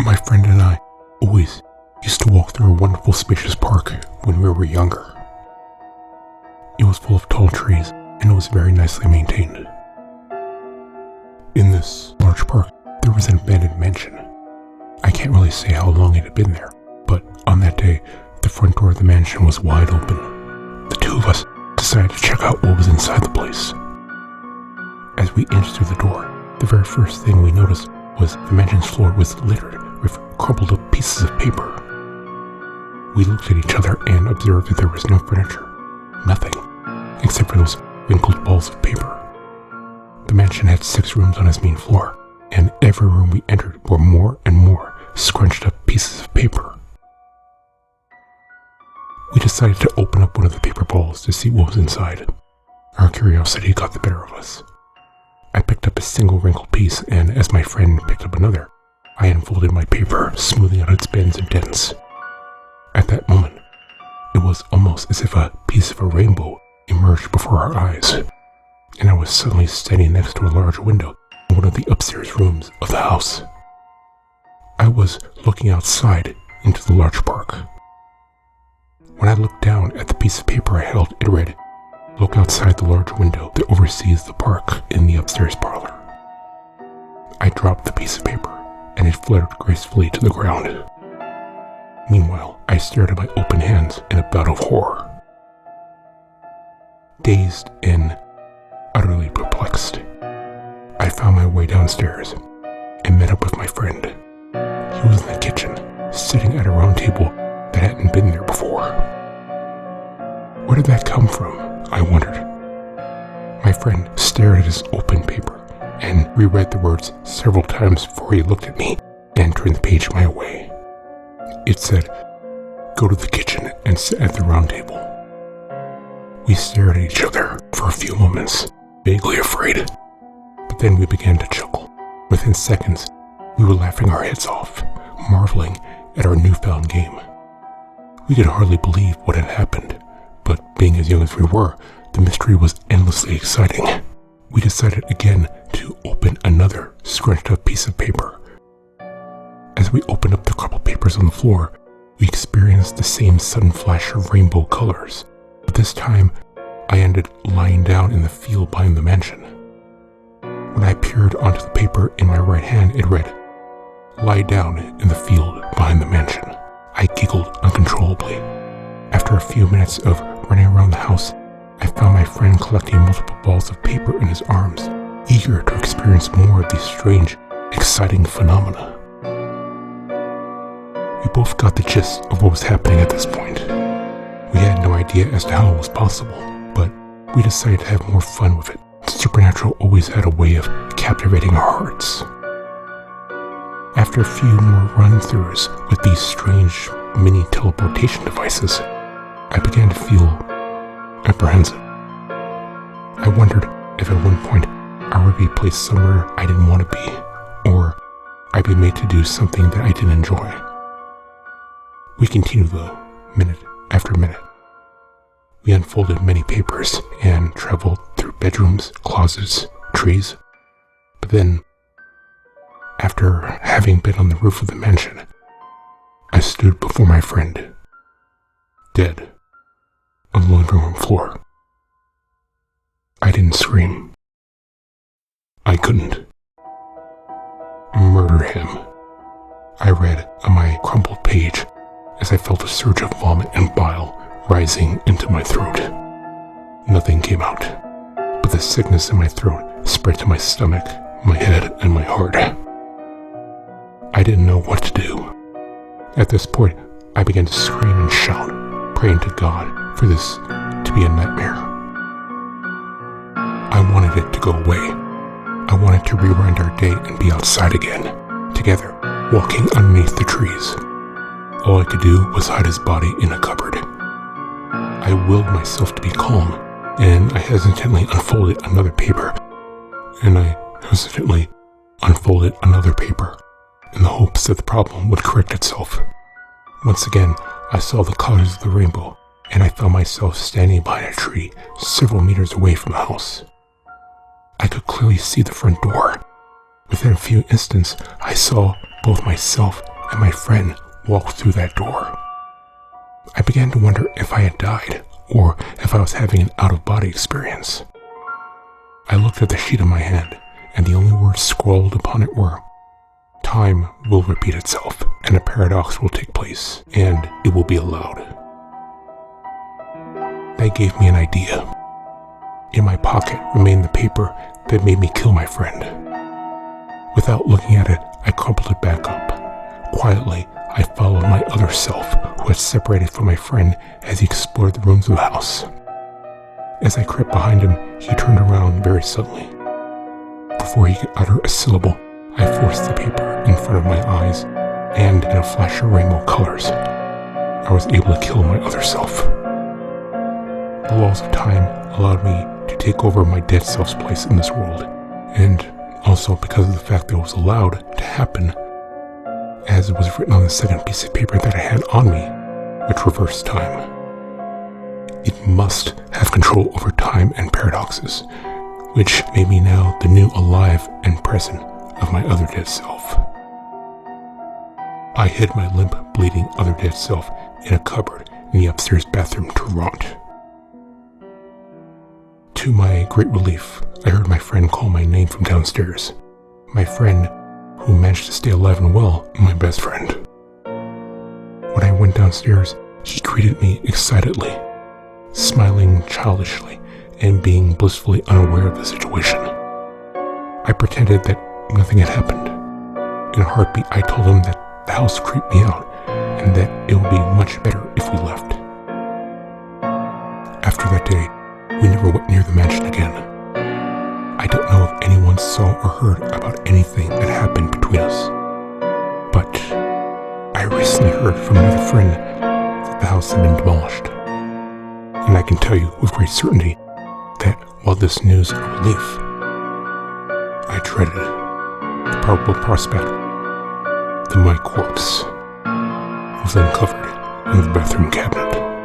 My friend and I always used to walk through a wonderful spacious park when we were younger. It was full of tall trees and it was very nicely maintained. In this large park, there was an abandoned mansion. I can't really say how long it had been there, but on that day, the front door of the mansion was wide open. The two of us decided to check out what was inside the place. As we inched through the door, the very first thing we noticed was the mansion's floor was littered with crumpled up pieces of paper. We looked at each other and observed that there was no furniture, nothing, except for those wrinkled balls of paper. The mansion had 6 rooms on its main floor, and every room we entered were more and more scrunched up pieces of paper. We decided to open up one of the paper balls to see what was inside. Our curiosity got the better of us. I picked up a single wrinkled piece, and as my friend picked up another, I unfolded my paper, smoothing out its bends and dents. At that moment, it was almost as if a piece of a rainbow emerged before our eyes, and I was suddenly standing next to a large window in one of the upstairs rooms of the house. I was looking outside into the large park. When I looked down at the piece of paper I held, it read, "Look outside the large window that oversees the park in the upstairs parlor." I dropped the piece of paper, and it fluttered gracefully to the ground. Meanwhile, I stared at my open hands in a bout of horror. Dazed and utterly perplexed, I found my way downstairs and met up with my friend. He was in the kitchen, sitting at a round table that hadn't been there before. Where did that come from? I wondered. My friend stared at his open paper and reread the words several times before he looked at me and turned the page my way. It said, "Go to the kitchen and sit at the round table." We stared at each other for a few moments, vaguely afraid, but then we began to chuckle. Within seconds, we were laughing our heads off, marveling at our newfound game. We could hardly believe what had happened, but being as young as we were, the mystery was endlessly exciting. We decided again to open another scrunched up piece of paper. As we opened up the crumpled papers on the floor, we experienced the same sudden flash of rainbow colors, but this time I ended lying down in the field behind the mansion. When I peered onto the paper in my right hand, it read, "Lie down in the field behind the mansion." I giggled uncontrollably. After a few minutes of running around the house, I found my friend collecting multiple balls of paper in his arms, eager to experience more of these strange, exciting phenomena. We both got the gist of what was happening at this point. We had no idea as to how it was possible, but we decided to have more fun with it. The supernatural always had a way of captivating our hearts. After a few more run-throughs with these strange mini teleportation devices, I began to feel apprehensive. I wondered if at one point I would be placed somewhere I didn't want to be, or I'd be made to do something that I didn't enjoy. We continued though, minute after minute. We unfolded many papers and traveled through bedrooms, closets, trees. But then, after having been on the roof of the mansion, I stood before my friend, dead, on the living room floor. I didn't scream. I couldn't. Murder him, I read on my crumpled page as I felt a surge of vomit and bile rising into my throat. Nothing came out, but the sickness in my throat spread to my stomach, my head, and my heart. I didn't know what to do. At this point, I began to scream and shout, praying to God for this to be a nightmare. I wanted it to go away. I wanted to rewind our day and be outside again, together, walking underneath the trees. All I could do was hide his body in a cupboard. I willed myself to be calm, and I hesitantly unfolded another paper, and I hesitantly unfolded another paper, in the hopes that the problem would correct itself. Once again, I saw the colors of the rainbow, and I found myself standing behind a tree several meters away from the house. I could clearly see the front door. Within a few instants, I saw both myself and my friend walked through that door. I began to wonder if I had died, or if I was having an out-of-body experience. I looked at the sheet in my hand, and the only words scrawled upon it were, "Time will repeat itself, and a paradox will take place, and it will be allowed." That gave me an idea. In my pocket remained the paper that made me kill my friend. Without looking at it, I crumpled it back up. Quietly, I followed my other self, who had separated from my friend as he explored the rooms of the house. As I crept behind him, he turned around very suddenly. Before he could utter a syllable, I forced the paper in front of my eyes, and in a flash of rainbow colors, I was able to kill my other self. The laws of time allowed me to take over my dead self's place in this world, and also because of the fact that it was allowed to happen, as it was written on the second piece of paper that I had on me, which reversed time. It must have control over time and paradoxes, which made me now the new alive and present of my other dead self. I hid my limp, bleeding other dead self in a cupboard in the upstairs bathroom to rot. To my great relief, I heard my friend call my name from downstairs. My friend, who managed to stay alive and well, my best friend. When I went downstairs, he greeted me excitedly, smiling childishly and being blissfully unaware of the situation. I pretended that nothing had happened. In a heartbeat, I told him that the house creeped me out and that it would be much better if we left. After that day, we never went near the mansion again. I don't know if anyone saw or heard about anything that happened between us, but I recently heard from another friend that the house had been demolished. And I can tell you with great certainty that while this news is a relief, I dreaded the probable prospect that my corpse was uncovered in the bathroom cabinet.